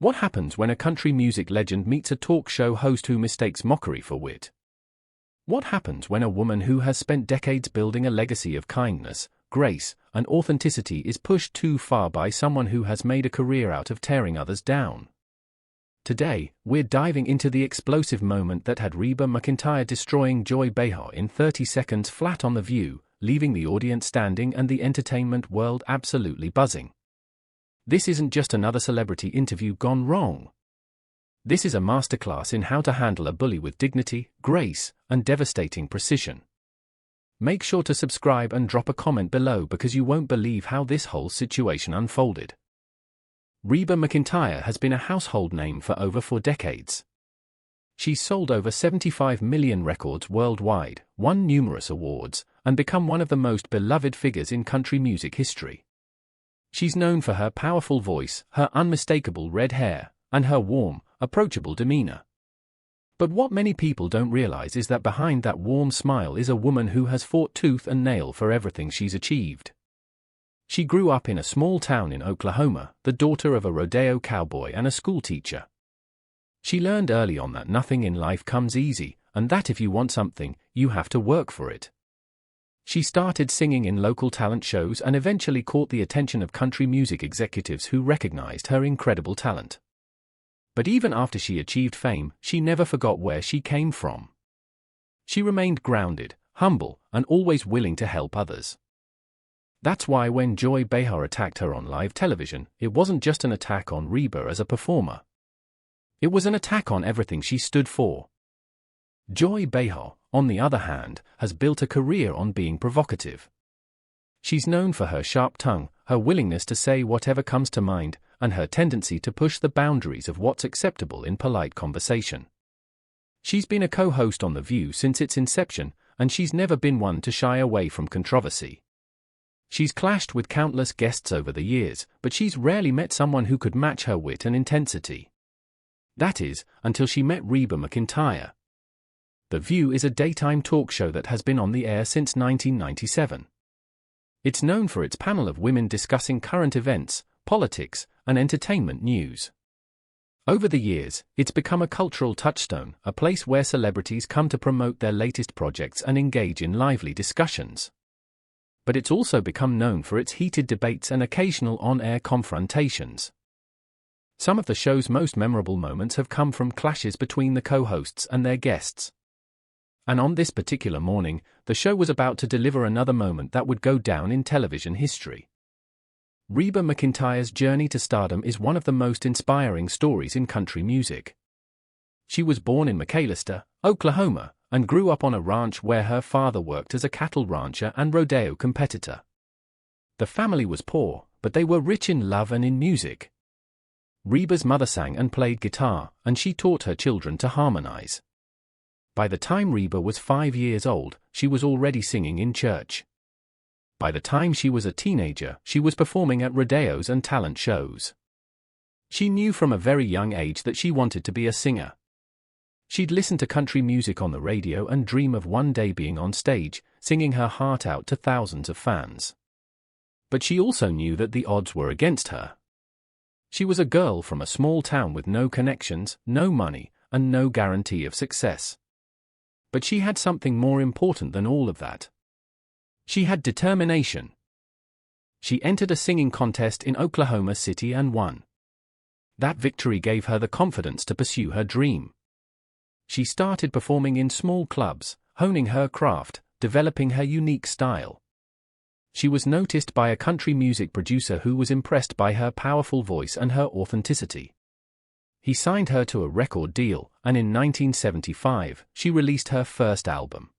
What happens when a country music legend meets a talk show host who mistakes mockery for wit? What happens when a woman who has spent decades building a legacy of kindness, grace, and authenticity is pushed too far by someone who has made a career out of tearing others down? Today, we're diving into the explosive moment that had Reba McEntire destroying Joy Behar in 30 seconds flat on The View, leaving the audience standing and the entertainment world absolutely buzzing. This isn't just another celebrity interview gone wrong. This is a masterclass in how to handle a bully with dignity, grace, and devastating precision. Make sure to subscribe and drop a comment below because you won't believe how this whole situation unfolded. Reba McEntire has been a household name for over 4 decades. She's sold over 75 million records worldwide, won numerous awards, and become one of the most beloved figures in country music history. She's known for her powerful voice, her unmistakable red hair, and her warm, approachable demeanor. But what many people don't realize is that behind that warm smile is a woman who has fought tooth and nail for everything she's achieved. She grew up in a small town in Oklahoma, the daughter of a rodeo cowboy and a schoolteacher. She learned early on that nothing in life comes easy, and that if you want something, you have to work for it. She started singing in local talent shows and eventually caught the attention of country music executives who recognized her incredible talent. But even after she achieved fame, she never forgot where she came from. She remained grounded, humble, and always willing to help others. That's why when Joy Behar attacked her on live television, it wasn't just an attack on Reba as a performer. It was an attack on everything she stood for. Joy Behar, on the other hand, has built a career on being provocative. She's known for her sharp tongue, her willingness to say whatever comes to mind, and her tendency to push the boundaries of what's acceptable in polite conversation. She's been a co-host on The View since its inception, and she's never been one to shy away from controversy. She's clashed with countless guests over the years, but she's rarely met someone who could match her wit and intensity. That is, until she met Reba McEntire. The View is a daytime talk show that has been on the air since 1997. It's known for its panel of women discussing current events, politics, and entertainment news. Over the years, it's become a cultural touchstone, a place where celebrities come to promote their latest projects and engage in lively discussions. But it's also become known for its heated debates and occasional on-air confrontations. Some of the show's most memorable moments have come from clashes between the co-hosts and their guests. And on this particular morning, the show was about to deliver another moment that would go down in television history. Reba McEntire's journey to stardom is one of the most inspiring stories in country music. She was born in McAlester, Oklahoma, and grew up on a ranch where her father worked as a cattle rancher and rodeo competitor. The family was poor, but they were rich in love and in music. Reba's mother sang and played guitar, and she taught her children to harmonize. By the time Reba was 5 years old, she was already singing in church. By the time she was a teenager, she was performing at rodeos and talent shows. She knew from a very young age that she wanted to be a singer. She'd listen to country music on the radio and dream of one day being on stage, singing her heart out to thousands of fans. But she also knew that the odds were against her. She was a girl from a small town with no connections, no money, and no guarantee of success. But she had something more important than all of that. She had determination. She entered a singing contest in Oklahoma City and won. That victory gave her the confidence to pursue her dream. She started performing in small clubs, honing her craft, developing her unique style. She was noticed by a country music producer who was impressed by her powerful voice and her authenticity. He signed her to a record deal, and in 1975, she released her first album.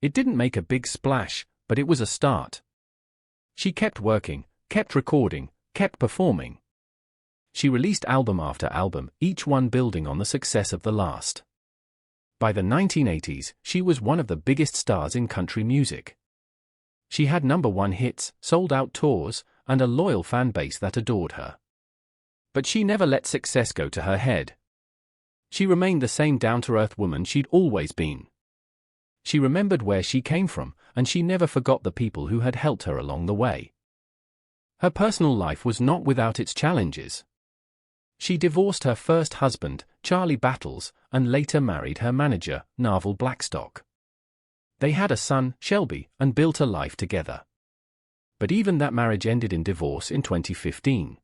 It didn't make a big splash, but it was a start. She kept working, kept recording, kept performing. She released album after album, each one building on the success of the last. By the 1980s, she was one of the biggest stars in country music. She had #1 hits, sold-out tours, and a loyal fan base that adored her. But she never let success go to her head. She remained the same down-to-earth woman she'd always been. She remembered where she came from, and she never forgot the people who had helped her along the way. Her personal life was not without its challenges. She divorced her first husband, Charlie Battles, and later married her manager, Narvel Blackstock. They had a son, Shelby, and built a life together. But even that marriage ended in divorce in 2015.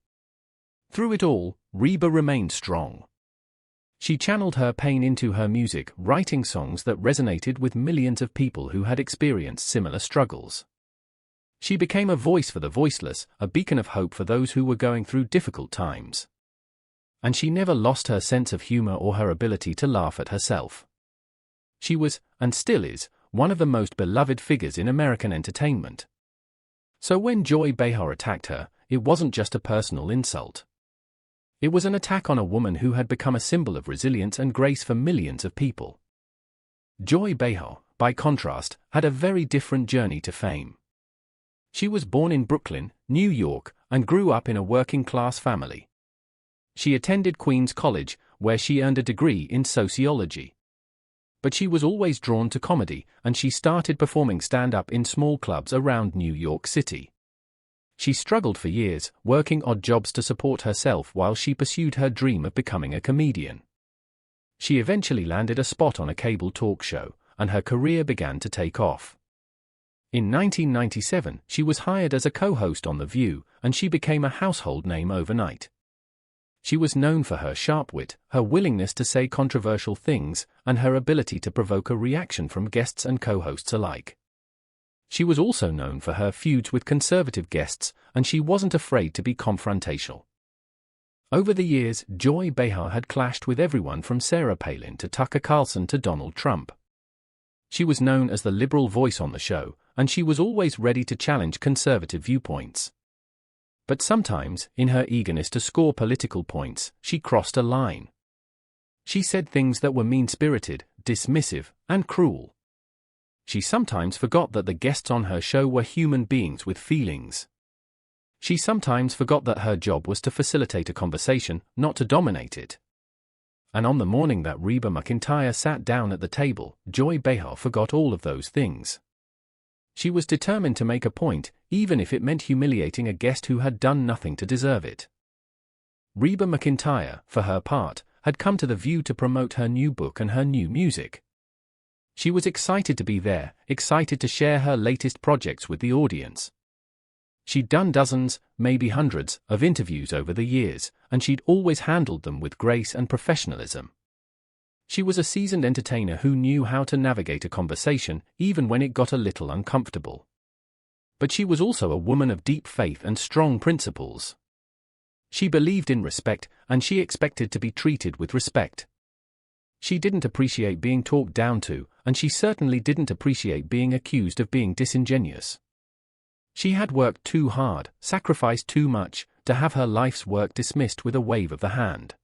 Through it all, Reba remained strong. She channeled her pain into her music, writing songs that resonated with millions of people who had experienced similar struggles. She became a voice for the voiceless, a beacon of hope for those who were going through difficult times. And she never lost her sense of humor or her ability to laugh at herself. She was, and still is, one of the most beloved figures in American entertainment. So when Joy Behar attacked her, it wasn't just a personal insult. It was an attack on a woman who had become a symbol of resilience and grace for millions of people. Joy Behar, by contrast, had a very different journey to fame. She was born in Brooklyn, New York, and grew up in a working-class family. She attended Queens College, where she earned a degree in sociology. But she was always drawn to comedy, and she started performing stand-up in small clubs around New York City. She struggled for years, working odd jobs to support herself while she pursued her dream of becoming a comedian. She eventually landed a spot on a cable talk show, and her career began to take off. In 1997, she was hired as a co-host on The View, and she became a household name overnight. She was known for her sharp wit, her willingness to say controversial things, and her ability to provoke a reaction from guests and co-hosts alike. She was also known for her feuds with conservative guests, and she wasn't afraid to be confrontational. Over the years, Joy Behar had clashed with everyone from Sarah Palin to Tucker Carlson to Donald Trump. She was known as the liberal voice on the show, and she was always ready to challenge conservative viewpoints. But sometimes, in her eagerness to score political points, she crossed a line. She said things that were mean-spirited, dismissive, and cruel. She sometimes forgot that the guests on her show were human beings with feelings. She sometimes forgot that her job was to facilitate a conversation, not to dominate it. And on the morning that Reba McEntire sat down at the table, Joy Behar forgot all of those things. She was determined to make a point, even if it meant humiliating a guest who had done nothing to deserve it. Reba McEntire, for her part, had come to The View to promote her new book and her new music. She was excited to be there, excited to share her latest projects with the audience. She'd done dozens, maybe hundreds, of interviews over the years, and she'd always handled them with grace and professionalism. She was a seasoned entertainer who knew how to navigate a conversation, even when it got a little uncomfortable. But she was also a woman of deep faith and strong principles. She believed in respect, and she expected to be treated with respect. She didn't appreciate being talked down to, and she certainly didn't appreciate being accused of being disingenuous. She had worked too hard, sacrificed too much, to have her life's work dismissed with a wave of the hand.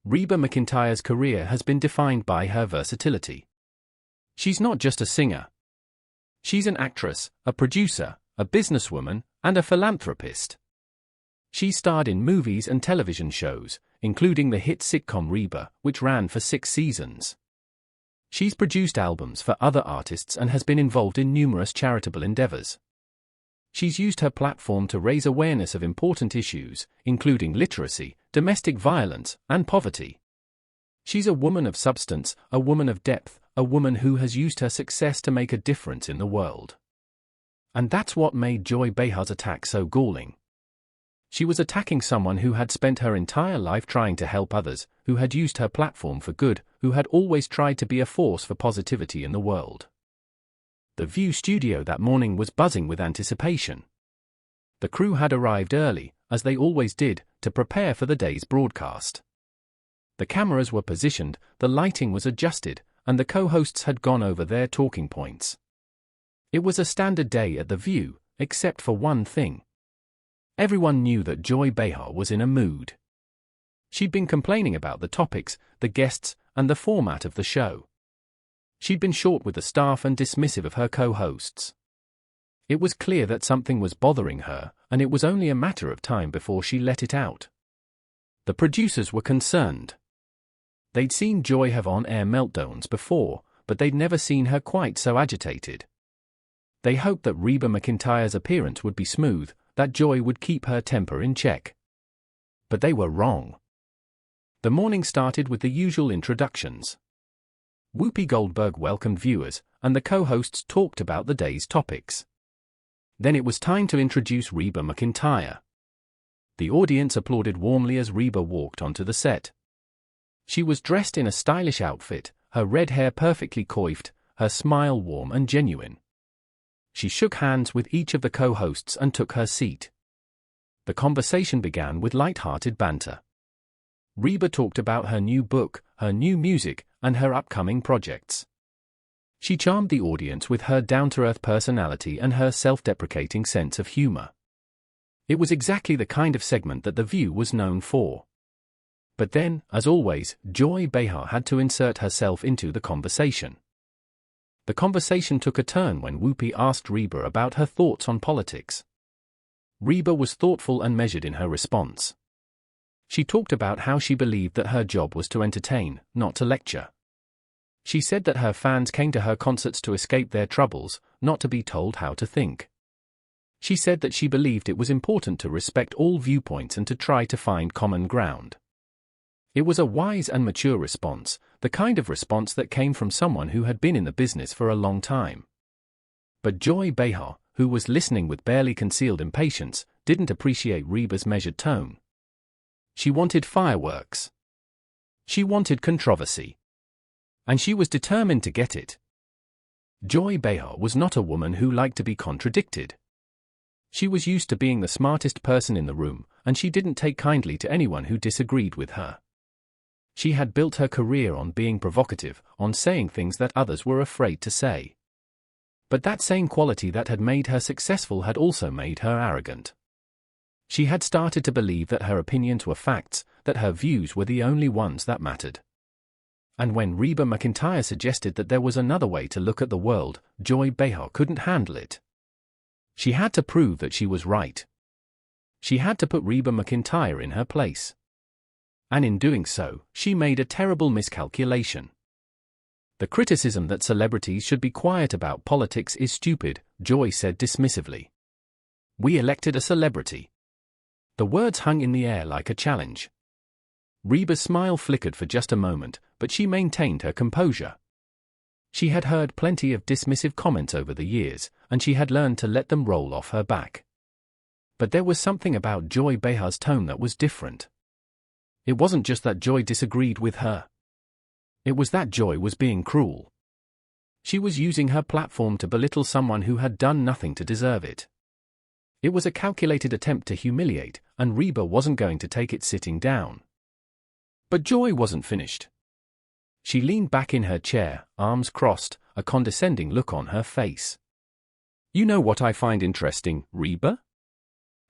Reba McEntire's career has been defined by her versatility. She's not just a singer. She's an actress, a producer, a businesswoman, and a philanthropist. She starred in movies and television shows, including the hit sitcom Reba, which ran for 6 seasons. She's produced albums for other artists and has been involved in numerous charitable endeavors. She's used her platform to raise awareness of important issues, including literacy, domestic violence, and poverty. She's a woman of substance, a woman of depth, a woman who has used her success to make a difference in the world. And that's what made Joy Behar's attack so galling. She was attacking someone who had spent her entire life trying to help others, who had used her platform for good, who had always tried to be a force for positivity in the world. The View studio that morning was buzzing with anticipation. The crew had arrived early, as they always did, to prepare for the day's broadcast. The cameras were positioned, the lighting was adjusted, and the co-hosts had gone over their talking points. It was a standard day at The View, except for one thing. Everyone knew that Joy Behar was in a mood. She'd been complaining about the topics, the guests, and the format of the show. She'd been short with the staff and dismissive of her co-hosts. It was clear that something was bothering her, and it was only a matter of time before she let it out. The producers were concerned. They'd seen Joy have on-air meltdowns before, but they'd never seen her quite so agitated. They hoped that Reba McEntire's appearance would be smooth, that Joy would keep her temper in check. But they were wrong. The morning started with the usual introductions. Whoopi Goldberg welcomed viewers, and the co-hosts talked about the day's topics. Then it was time to introduce Reba McEntire. The audience applauded warmly as Reba walked onto the set. She was dressed in a stylish outfit, her red hair perfectly coiffed, her smile warm and genuine. She shook hands with each of the co-hosts and took her seat. The conversation began with light-hearted banter. Reba talked about her new book, her new music, and her upcoming projects. She charmed the audience with her down-to-earth personality and her self-deprecating sense of humor. It was exactly the kind of segment that The View was known for. But then, as always, Joy Behar had to insert herself into the conversation. The conversation took a turn when Whoopi asked Reba about her thoughts on politics. Reba was thoughtful and measured in her response. She talked about how she believed that her job was to entertain, not to lecture. She said that her fans came to her concerts to escape their troubles, not to be told how to think. She said that she believed it was important to respect all viewpoints and to try to find common ground. It was a wise and mature response, the kind of response that came from someone who had been in the business for a long time. But Joy Behar, who was listening with barely concealed impatience, didn't appreciate Reba's measured tone. She wanted fireworks. She wanted controversy. And she was determined to get it. Joy Behar was not a woman who liked to be contradicted. She was used to being the smartest person in the room, and she didn't take kindly to anyone who disagreed with her. She had built her career on being provocative, on saying things that others were afraid to say. But that same quality that had made her successful had also made her arrogant. She had started to believe that her opinions were facts, that her views were the only ones that mattered. And when Reba McEntire suggested that there was another way to look at the world, Joy Behar couldn't handle it. She had to prove that she was right. She had to put Reba McEntire in her place. And in doing so, she made a terrible miscalculation. The criticism that celebrities should be quiet about politics is stupid, Joy said dismissively. We elected a celebrity. The words hung in the air like a challenge. Reba's smile flickered for just a moment, but she maintained her composure. She had heard plenty of dismissive comments over the years, and she had learned to let them roll off her back. But there was something about Joy Behar's tone that was different. It wasn't just that Joy disagreed with her. It was that Joy was being cruel. She was using her platform to belittle someone who had done nothing to deserve it. It was a calculated attempt to humiliate, and Reba wasn't going to take it sitting down. But Joy wasn't finished. She leaned back in her chair, arms crossed, a condescending look on her face. You know what I find interesting, Reba?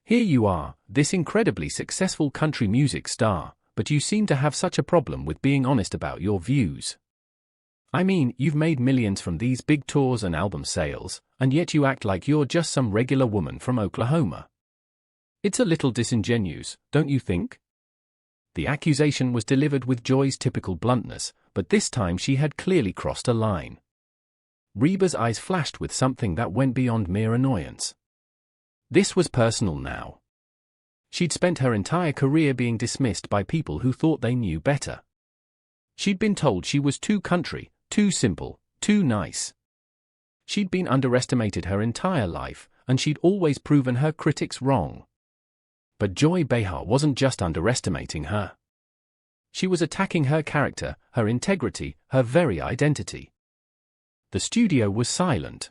Here you are, this incredibly successful country music star, but you seem to have such a problem with being honest about your views. I mean, you've made millions from these big tours and album sales, and yet you act like you're just some regular woman from Oklahoma. It's a little disingenuous, don't you think? The accusation was delivered with Joy's typical bluntness, but this time she had clearly crossed a line. Reba's eyes flashed with something that went beyond mere annoyance. This was personal now. She'd spent her entire career being dismissed by people who thought they knew better. She'd been told she was too country, too simple, too nice. She'd been underestimated her entire life, and she'd always proven her critics wrong. But Joy Behar wasn't just underestimating her. She was attacking her character, her integrity, her very identity. The studio was silent.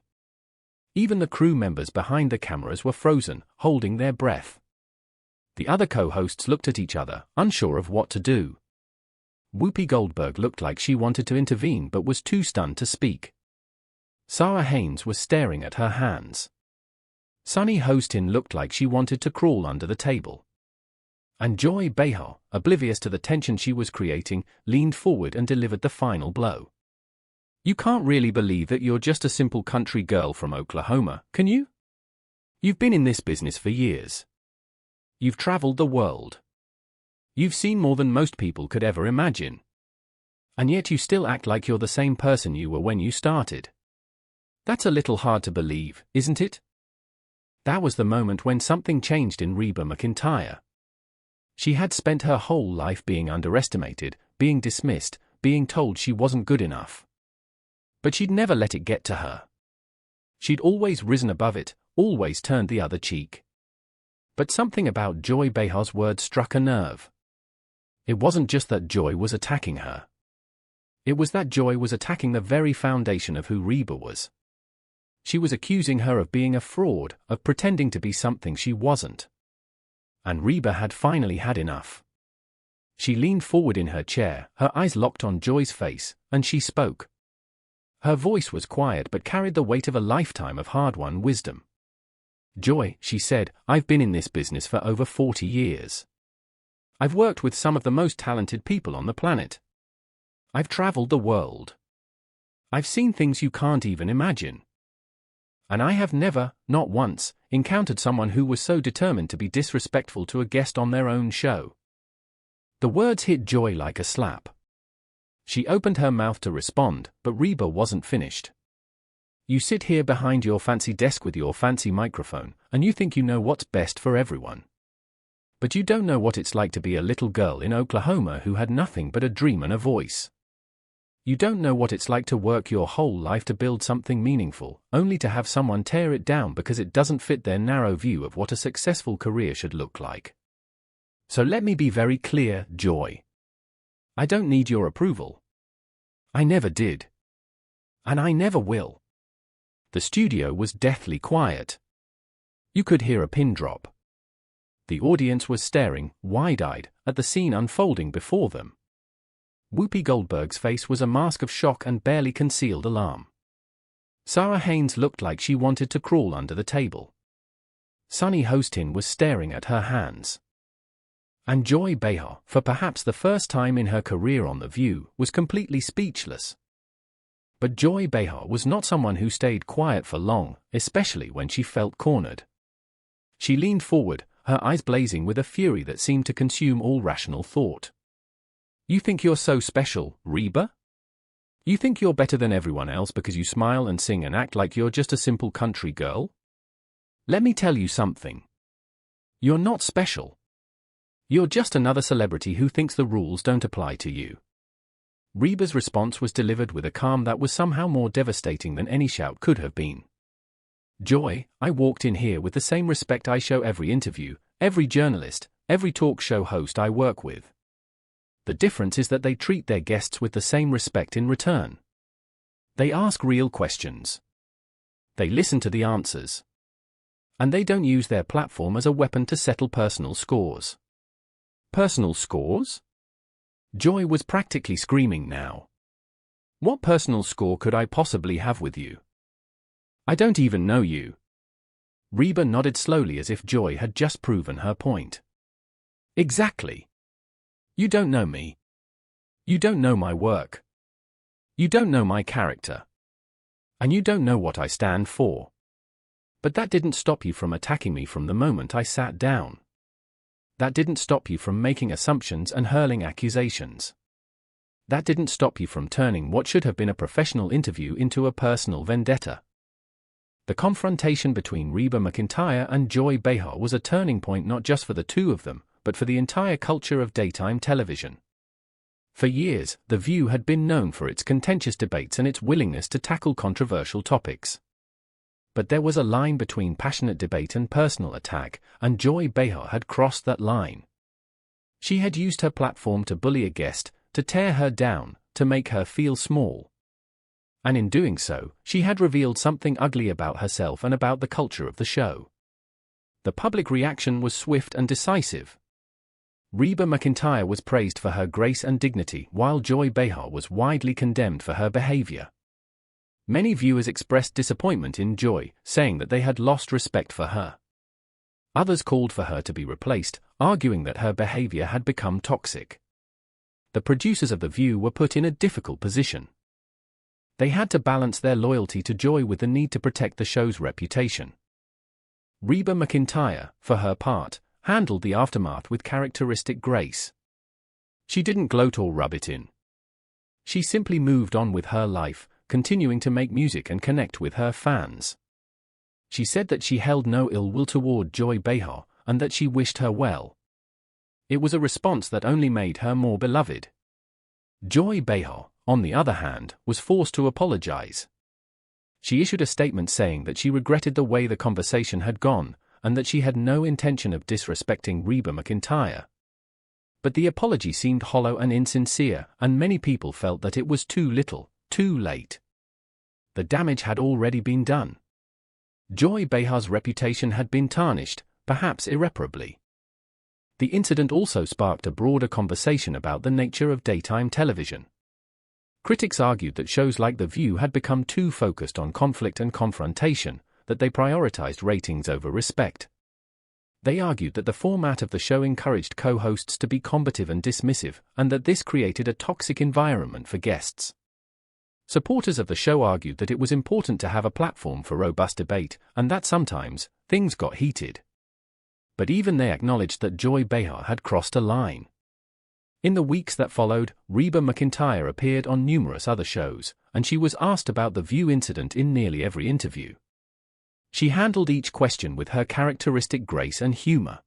Even the crew members behind the cameras were frozen, holding their breath. The other co-hosts looked at each other, unsure of what to do. Whoopi Goldberg looked like she wanted to intervene but was too stunned to speak. Sarah Haynes was staring at her hands. Sunny Hostin looked like she wanted to crawl under the table. And Joy Behar, oblivious to the tension she was creating, leaned forward and delivered the final blow. You can't really believe that you're just a simple country girl from Oklahoma, can you? You've been in this business for years. You've traveled the world. You've seen more than most people could ever imagine. And yet you still act like you're the same person you were when you started. That's a little hard to believe, isn't it? That was the moment when something changed in Reba McEntire. She had spent her whole life being underestimated, being dismissed, being told she wasn't good enough. But she'd never let it get to her. She'd always risen above it, always turned the other cheek. But something about Joy Behar's words struck a nerve. It wasn't just that Joy was attacking her. It was that Joy was attacking the very foundation of who Reba was. She was accusing her of being a fraud, of pretending to be something she wasn't. And Reba had finally had enough. She leaned forward in her chair, her eyes locked on Joy's face, and she spoke. Her voice was quiet but carried the weight of a lifetime of hard-won wisdom. "Joy," she said, "I've been in this business for over 40 years. I've worked with some of the most talented people on the planet. I've traveled the world. I've seen things you can't even imagine. And I have never, not once, encountered someone who was so determined to be disrespectful to a guest on their own show." The words hit Joy like a slap. She opened her mouth to respond, but Reba wasn't finished. "You sit here behind your fancy desk with your fancy microphone, and you think you know what's best for everyone. But you don't know what it's like to be a little girl in Oklahoma who had nothing but a dream and a voice. You don't know what it's like to work your whole life to build something meaningful, only to have someone tear it down because it doesn't fit their narrow view of what a successful career should look like. So let me be very clear, Joy. I don't need your approval. I never did. And I never will." The studio was deathly quiet. You could hear a pin drop. The audience was staring, wide-eyed, at the scene unfolding before them. Whoopi Goldberg's face was a mask of shock and barely concealed alarm. Sarah Haynes looked like she wanted to crawl under the table. Sunny Hostin was staring at her hands. And Joy Behar, for perhaps the first time in her career on The View, was completely speechless. But Joy Behar was not someone who stayed quiet for long, especially when she felt cornered. She leaned forward, her eyes blazing with a fury that seemed to consume all rational thought. "You think you're so special, Reba? You think you're better than everyone else because you smile and sing and act like you're just a simple country girl? Let me tell you something. You're not special. You're just another celebrity who thinks the rules don't apply to you." Reba's response was delivered with a calm that was somehow more devastating than any shout could have been. "Joy, I walked in here with the same respect I show every interview, every journalist, every talk show host I work with. The difference is that they treat their guests with the same respect in return. They ask real questions. They listen to the answers. And they don't use their platform as a weapon to settle personal scores." Personal scores? Joy was practically screaming now. "What personal score could I possibly have with you? I don't even know you." Reba nodded slowly as if Joy had just proven her point. "Exactly. You don't know me. You don't know my work. You don't know my character. And you don't know what I stand for. But that didn't stop you from attacking me from the moment I sat down. That didn't stop you from making assumptions and hurling accusations. That didn't stop you from turning what should have been a professional interview into a personal vendetta." The confrontation between Reba McEntire and Joy Behar was a turning point not just for the two of them, but for the entire culture of daytime television. For years, The View had been known for its contentious debates and its willingness to tackle controversial topics. But there was a line between passionate debate and personal attack, and Joy Behar had crossed that line. She had used her platform to bully a guest, to tear her down, to make her feel small. And in doing so, she had revealed something ugly about herself and about the culture of the show. The public reaction was swift and decisive. Reba McEntire was praised for her grace and dignity, while Joy Behar was widely condemned for her behavior. Many viewers expressed disappointment in Joy, saying that they had lost respect for her. Others called for her to be replaced, arguing that her behavior had become toxic. The producers of The View were put in a difficult position. They had to balance their loyalty to Joy with the need to protect the show's reputation. Reba McEntire, for her part, handled the aftermath with characteristic grace. She didn't gloat or rub it in. She simply moved on with her life, continuing to make music and connect with her fans. She said that she held no ill will toward Joy Behar, and that she wished her well. It was a response that only made her more beloved. Joy Behar, on the other hand, was forced to apologize. She issued a statement saying that she regretted the way the conversation had gone, and that she had no intention of disrespecting Reba McEntire. But the apology seemed hollow and insincere, and many people felt that it was too little, too late. The damage had already been done. Joy Behar's reputation had been tarnished, perhaps irreparably. The incident also sparked a broader conversation about the nature of daytime television. Critics argued that shows like The View had become too focused on conflict and confrontation, that they prioritized ratings over respect. They argued that the format of the show encouraged co-hosts to be combative and dismissive, and that this created a toxic environment for guests. Supporters of the show argued that it was important to have a platform for robust debate, and that sometimes, things got heated. But even they acknowledged that Joy Behar had crossed a line. In the weeks that followed, Reba McEntire appeared on numerous other shows, and she was asked about the View incident in nearly every interview. She handled each question with her characteristic grace and humor.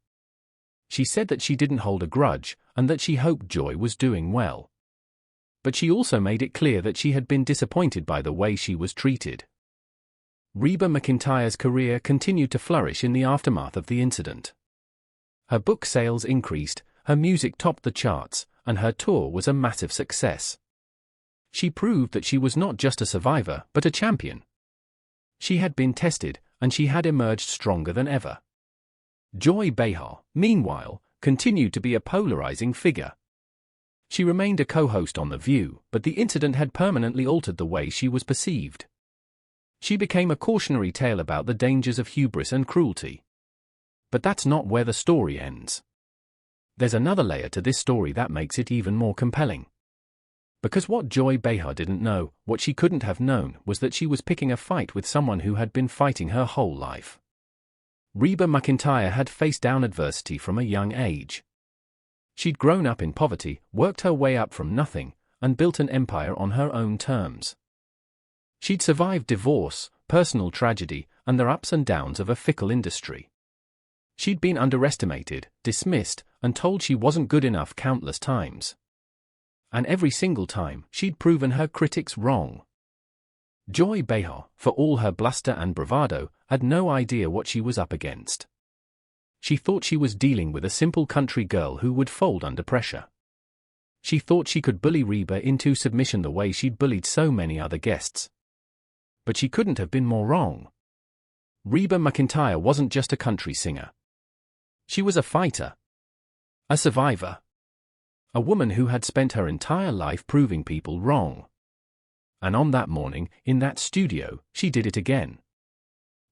She said that she didn't hold a grudge, and that she hoped Joy was doing well. But she also made it clear that she had been disappointed by the way she was treated. Reba McEntire's career continued to flourish in the aftermath of the incident. Her book sales increased, her music topped the charts, and her tour was a massive success. She proved that she was not just a survivor, but a champion. She had been tested, and she had emerged stronger than ever. Joy Behar, meanwhile, continued to be a polarizing figure. She remained a co-host on The View, but the incident had permanently altered the way she was perceived. She became a cautionary tale about the dangers of hubris and cruelty. But that's not where the story ends. There's another layer to this story that makes it even more compelling. Because what Joy Behar didn't know, what she couldn't have known, was that she was picking a fight with someone who had been fighting her whole life. Reba McEntire had faced down adversity from a young age. She'd grown up in poverty, worked her way up from nothing, and built an empire on her own terms. She'd survived divorce, personal tragedy, and the ups and downs of a fickle industry. She'd been underestimated, dismissed, and told she wasn't good enough countless times. And every single time, she'd proven her critics wrong. Joy Behar, for all her bluster and bravado, had no idea what she was up against. She thought she was dealing with a simple country girl who would fold under pressure. She thought she could bully Reba into submission the way she'd bullied so many other guests. But she couldn't have been more wrong. Reba McEntire wasn't just a country singer. She was a fighter. A survivor. A woman who had spent her entire life proving people wrong. And on that morning, in that studio, she did it again.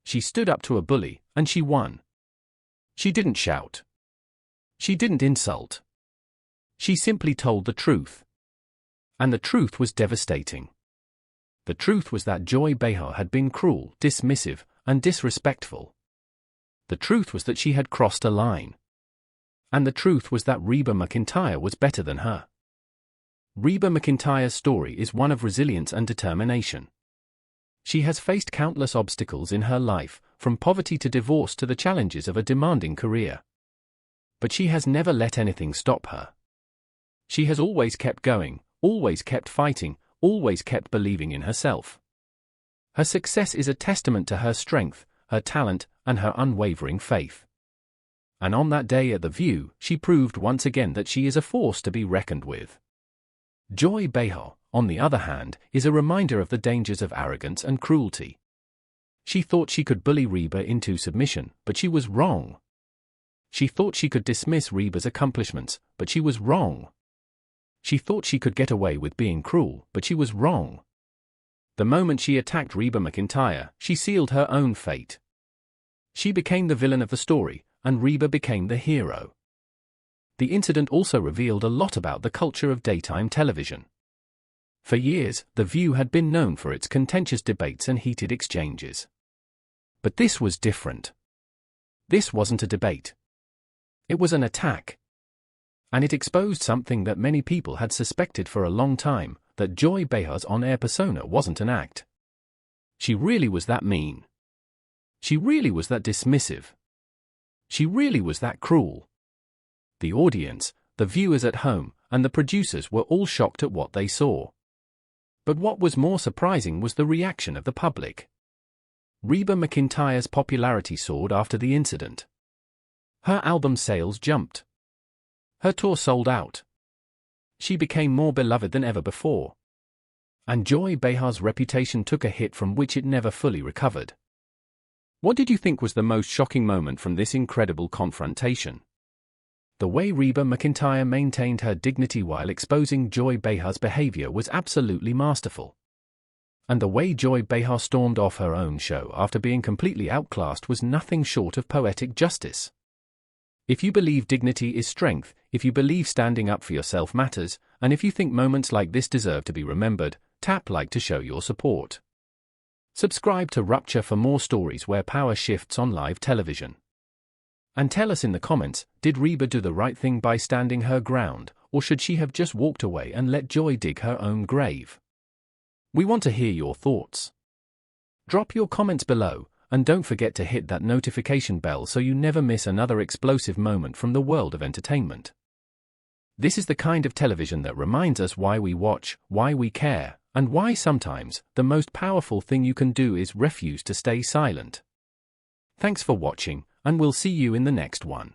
She stood up to a bully, and she won. She didn't shout. She didn't insult. She simply told the truth. And the truth was devastating. The truth was that Joy Behar had been cruel, dismissive, and disrespectful. The truth was that she had crossed a line. And the truth was that Reba McEntire was better than her. Reba McEntire's story is one of resilience and determination. She has faced countless obstacles in her life, from poverty to divorce to the challenges of a demanding career. But she has never let anything stop her. She has always kept going, always kept fighting, always kept believing in herself. Her success is a testament to her strength, her talent, and her unwavering faith. And on that day at The View, she proved once again that she is a force to be reckoned with. Joy Behar, on the other hand, is a reminder of the dangers of arrogance and cruelty. She thought she could bully Reba into submission, but she was wrong. She thought she could dismiss Reba's accomplishments, but she was wrong. She thought she could get away with being cruel, but she was wrong. The moment she attacked Reba McEntire, she sealed her own fate. She became the villain of the story, and Reba became the hero. The incident also revealed a lot about the culture of daytime television. For years, The View had been known for its contentious debates and heated exchanges. But this was different. This wasn't a debate. It was an attack. And it exposed something that many people had suspected for a long time, that Joy Behar's on-air persona wasn't an act. She really was that mean. She really was that dismissive. She really was that cruel. The audience, the viewers at home, and the producers were all shocked at what they saw. But what was more surprising was the reaction of the public. Reba McEntire's popularity soared after the incident. Her album sales jumped. Her tour sold out. She became more beloved than ever before. And Joy Behar's reputation took a hit from which it never fully recovered. What did you think was the most shocking moment from this incredible confrontation? The way Reba McEntire maintained her dignity while exposing Joy Behar's behavior was absolutely masterful. And the way Joy Behar stormed off her own show after being completely outclassed was nothing short of poetic justice. If you believe dignity is strength, if you believe standing up for yourself matters, and if you think moments like this deserve to be remembered, tap like to show your support. Subscribe to Rupture for more stories where power shifts on live television. And tell us in the comments, did Reba do the right thing by standing her ground, or should she have just walked away and let Joy dig her own grave? We want to hear your thoughts. Drop your comments below, and don't forget to hit that notification bell so you never miss another explosive moment from the world of entertainment. This is the kind of television that reminds us why we watch, why we care, and why sometimes the most powerful thing you can do is refuse to stay silent. Thanks for watching, and we'll see you in the next one.